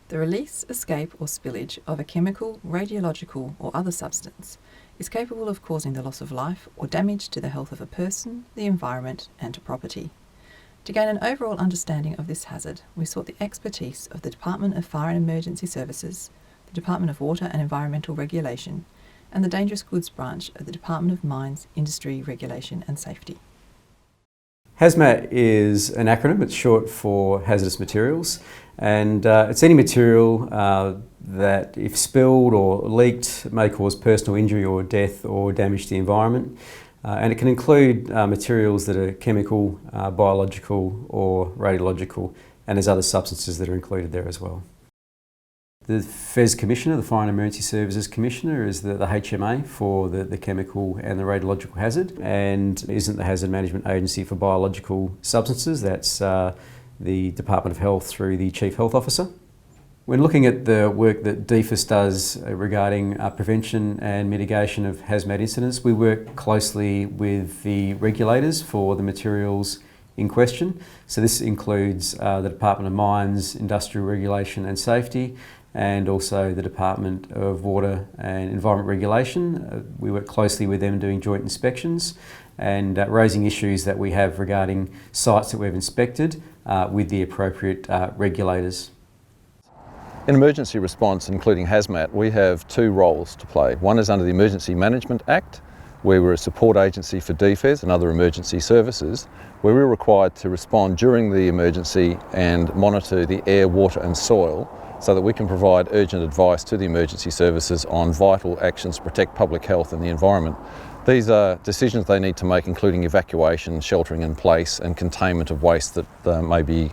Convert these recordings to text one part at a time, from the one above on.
The release, escape or spillage of a chemical, radiological or other substance is capable of causing the loss of life or damage to the health of a person, the environment and to property. To gain an overall understanding of this hazard, we sought the expertise of the Department of Fire and Emergency Services, the Department of Water and Environmental Regulation, and the Dangerous Goods Branch of the Department of Mines, Industry, Regulation and Safety. HAZMAT is an acronym. It's short for hazardous materials, and it's any material that, if spilled or leaked, may cause personal injury or death or damage to the environment. And it can include materials that are chemical, biological or radiological, and there's other substances that are included there as well. The FES Commissioner, the Fire and Emergency Services Commissioner, is the HMA for the chemical and the radiological hazard, and isn't the Hazard Management Agency for biological substances. That's the Department of Health through the Chief Health Officer. When looking at the work that DFIS does regarding prevention and mitigation of HAZMAT incidents, we work closely with the regulators for the materials in question. So this includes the Department of Mines, Industrial Regulation and Safety, and also the Department of Water and Environment Regulation. We work closely with them doing joint inspections and raising issues that we have regarding sites that we've inspected with the appropriate regulators. In emergency response, including HAZMAT, we have two roles to play. One is under the Emergency Management Act, where we're a support agency for DFES and other emergency services, where we're required to respond during the emergency and monitor the air, water and soil so that we can provide urgent advice to the emergency services on vital actions to protect public health and the environment. These are decisions they need to make, including evacuation, sheltering in place and containment of waste that may be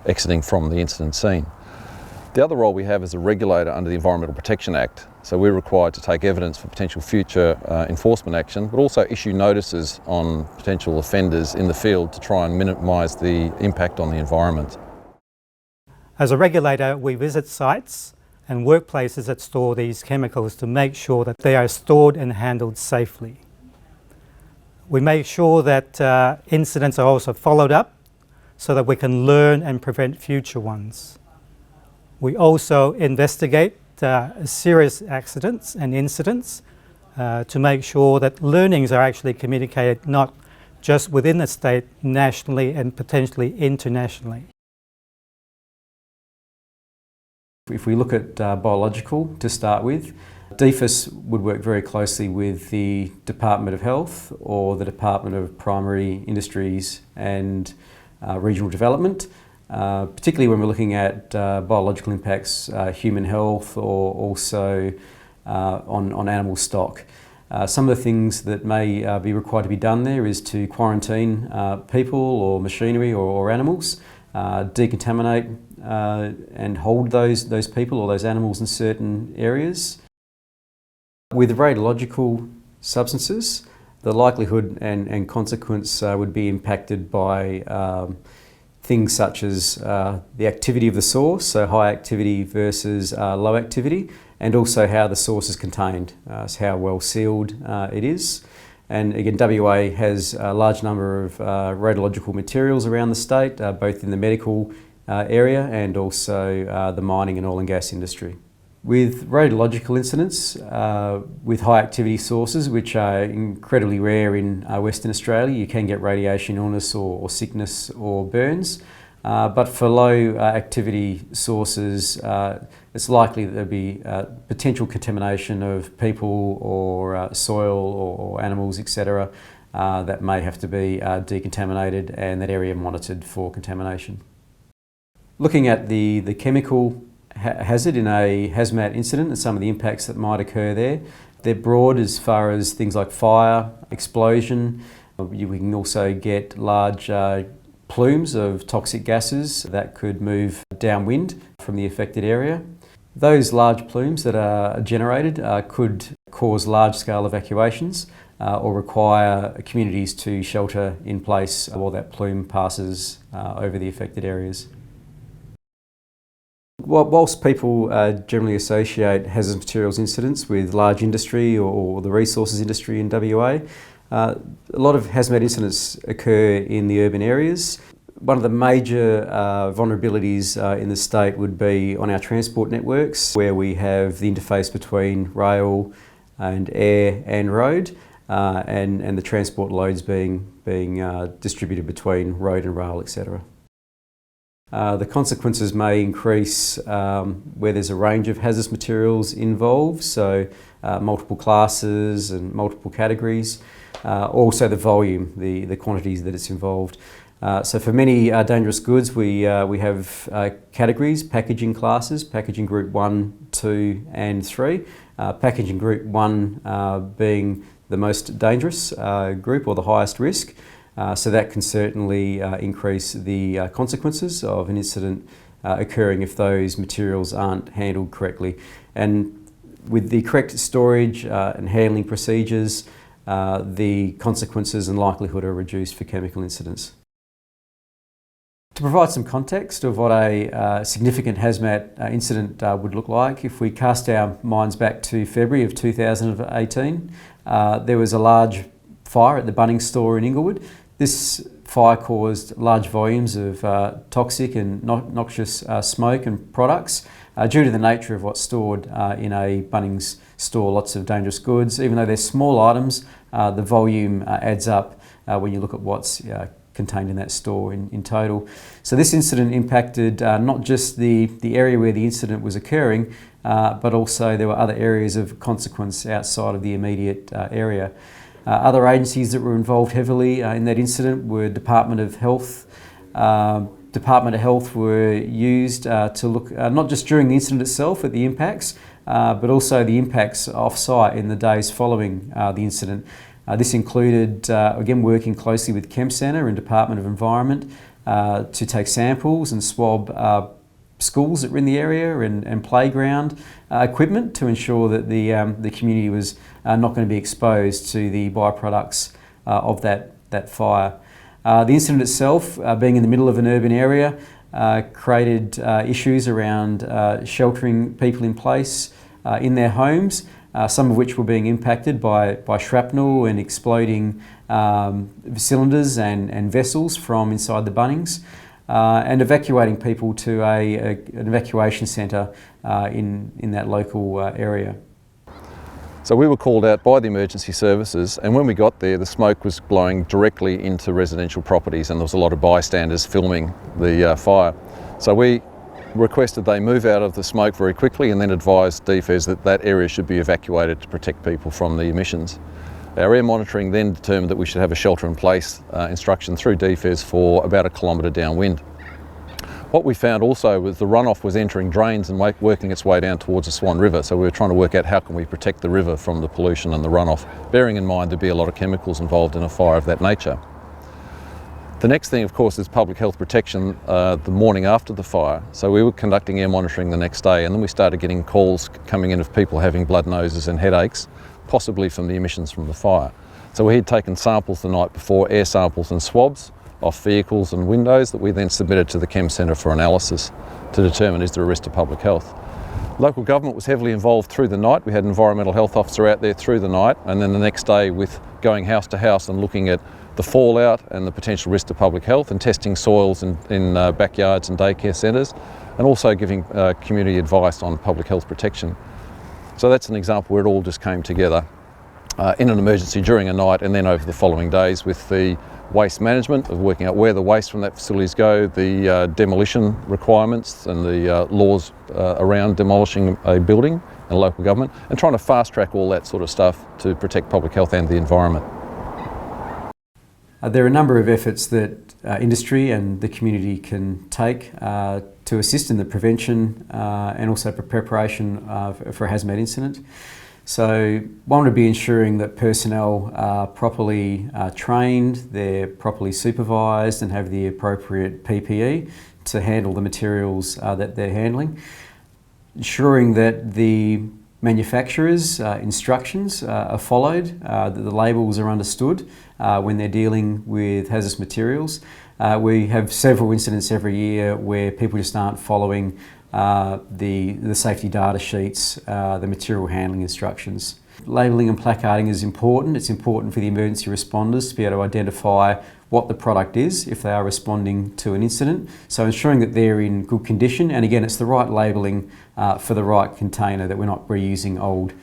exiting from the incident scene. The other role we have is a regulator under the Environmental Protection Act. So we're required to take evidence for potential future enforcement action, but also issue notices on potential offenders in the field to try and minimise the impact on the environment. As a regulator, we visit sites and workplaces that store these chemicals to make sure that they are stored and handled safely. We make sure that incidents are also followed up so that we can learn and prevent future ones. We also investigate serious accidents and incidents to make sure that learnings are actually communicated not just within the state, nationally and potentially internationally. If we look at biological to start with, DFIS would work very closely with the Department of Health or the Department of Primary Industries and Regional Development, particularly when we're looking at biological impacts, human health or also on animal stock. Some of the things that may be required to be done there is to quarantine people or machinery or animals, decontaminate and hold those people or those animals in certain areas. With radiological substances, the likelihood and consequence would be impacted by things such as the activity of the source, so high activity versus low activity, and also how the source is contained, so how well sealed it is. And again, WA has a large number of radiological materials around the state, both in the medical area and also the mining and oil and gas industry. With radiological incidents, with high activity sources, which are incredibly rare in Western Australia, you can get radiation illness or sickness or burns. But for low activity sources, it's likely that there'll be potential contamination of people or soil or animals, etc., that may have to be decontaminated and that area monitored for contamination. Looking at the chemical hazard in a HAZMAT incident and some of the impacts that might occur there, they're broad as far as things like fire, explosion. We can also get large plumes of toxic gases that could move downwind from the affected area. Those large plumes that are generated could cause large-scale evacuations or require communities to shelter in place while that plume passes over the affected areas. Whilst people generally associate hazardous materials incidents with large industry or the resources industry in WA, a lot of HAZMAT incidents occur in the urban areas. One of the major vulnerabilities in the state would be on our transport networks, where we have the interface between rail and air and road, and the transport loads being distributed between road and rail, etc. The consequences may increase where there's a range of hazardous materials involved, so multiple classes and multiple categories. Also the volume, the quantities that it's involved. So for many dangerous goods, we have categories, packaging classes, packaging group 1, 2 and 3. Packaging group 1 being the most dangerous group or the highest risk. So that can certainly increase the consequences of an incident occurring if those materials aren't handled correctly. And with the correct storage and handling procedures, the consequences and likelihood are reduced for chemical incidents. To provide some context of what a significant HAZMAT incident would look like, if we cast our minds back to February of 2018, there was a large fire at the Bunnings store in Inglewood. This fire caused large volumes of toxic and noxious smoke and products due to the nature of what's stored in a Bunnings store, lots of dangerous goods. Even though they're small items, the volume adds up when you look at what's contained in that store in total. So this incident impacted not just the area where the incident was occurring, but also there were other areas of consequence outside of the immediate area. Other agencies that were involved heavily in that incident were Department of Health. Department of Health were used to look not just during the incident itself at the impacts, but also the impacts off-site in the days following the incident. This included, again, working closely with Chem Centre and Department of Environment to take samples and swab schools that were in the area and playground equipment to ensure that the community was not going to be exposed to the byproducts of that fire. The incident itself, being in the middle of an urban area, created issues around sheltering people in place in their homes, some of which were being impacted by shrapnel and exploding cylinders and vessels from inside the Bunnings, and evacuating people to an evacuation centre in that local area. So we were called out by the emergency services, and when we got there, the smoke was blowing directly into residential properties, and there was a lot of bystanders filming the fire. So we requested they move out of the smoke very quickly and then advised DFES that that area should be evacuated to protect people from the emissions. Our air monitoring then determined that we should have a shelter-in-place instruction through DFES for about 1 kilometre downwind. What we found also was the runoff was entering drains and working its way down towards the Swan River, so we were trying to work out how can we protect the river from the pollution and the runoff, bearing in mind there'd be a lot of chemicals involved in a fire of that nature. The next thing, of course, is public health protection the morning after the fire. So we were conducting air monitoring the next day, and then we started getting calls coming in of people having blood noses and headaches, possibly from the emissions from the fire. So we had taken samples the night before, air samples and swabs off vehicles and windows that we then submitted to the Chem Centre for analysis to determine is there a risk to public health. Local government was heavily involved through the night. We had an environmental health officer out there through the night, and then the next day with going house to house and looking at the fallout and the potential risk to public health and testing soils in backyards and daycare centres, and also giving community advice on public health protection. So that's an example where it all just came together in an emergency during a night, and then over the following days with the waste management of working out where the waste from that facilities go, the demolition requirements and the laws around demolishing a building and local government, and trying to fast track all that sort of stuff to protect public health and the environment. There are a number of efforts that industry and the community can take to assist in the prevention and also preparation for a HAZMAT incident. So one would be ensuring that personnel are properly trained, they're properly supervised and have the appropriate PPE to handle the materials that they're handling. Ensuring that the manufacturers' instructions are followed, that the labels are understood when they're dealing with hazardous materials. We have several incidents every year where people just aren't following the safety data sheets, the material handling instructions. Labelling and placarding is important. It's important for the emergency responders to be able to identify what the product is if they are responding to an incident. So ensuring that they're in good condition, and again, it's the right labelling for the right container, that we're not reusing old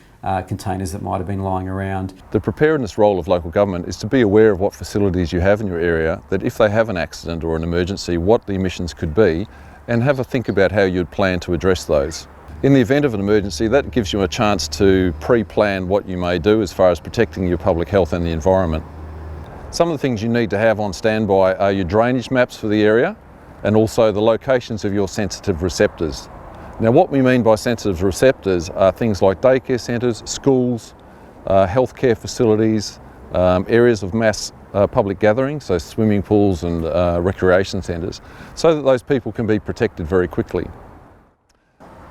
containers that might have been lying around. The preparedness role of local government is to be aware of what facilities you have in your area, that if they have an accident or an emergency, what the emissions could be, and have a think about how you'd plan to address those. In the event of an emergency, that gives you a chance to pre-plan what you may do as far as protecting your public health and the environment. Some of the things you need to have on standby are your drainage maps for the area and also the locations of your sensitive receptors. Now, what we mean by sensitive receptors are things like daycare centres, schools, healthcare facilities, areas of mass public gatherings, so swimming pools and recreation centres, so that those people can be protected very quickly.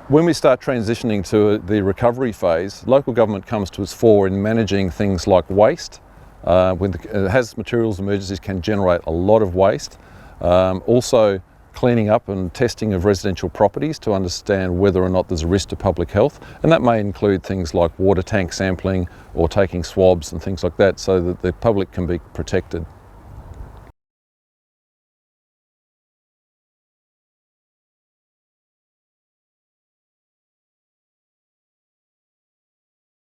When we start transitioning to the recovery phase, local government comes to its fore in managing things like waste. Hazardous materials emergencies can generate a lot of waste. Also cleaning up and testing of residential properties to understand whether or not there's a risk to public health, and that may include things like water tank sampling or taking swabs and things like that, so that the public can be protected.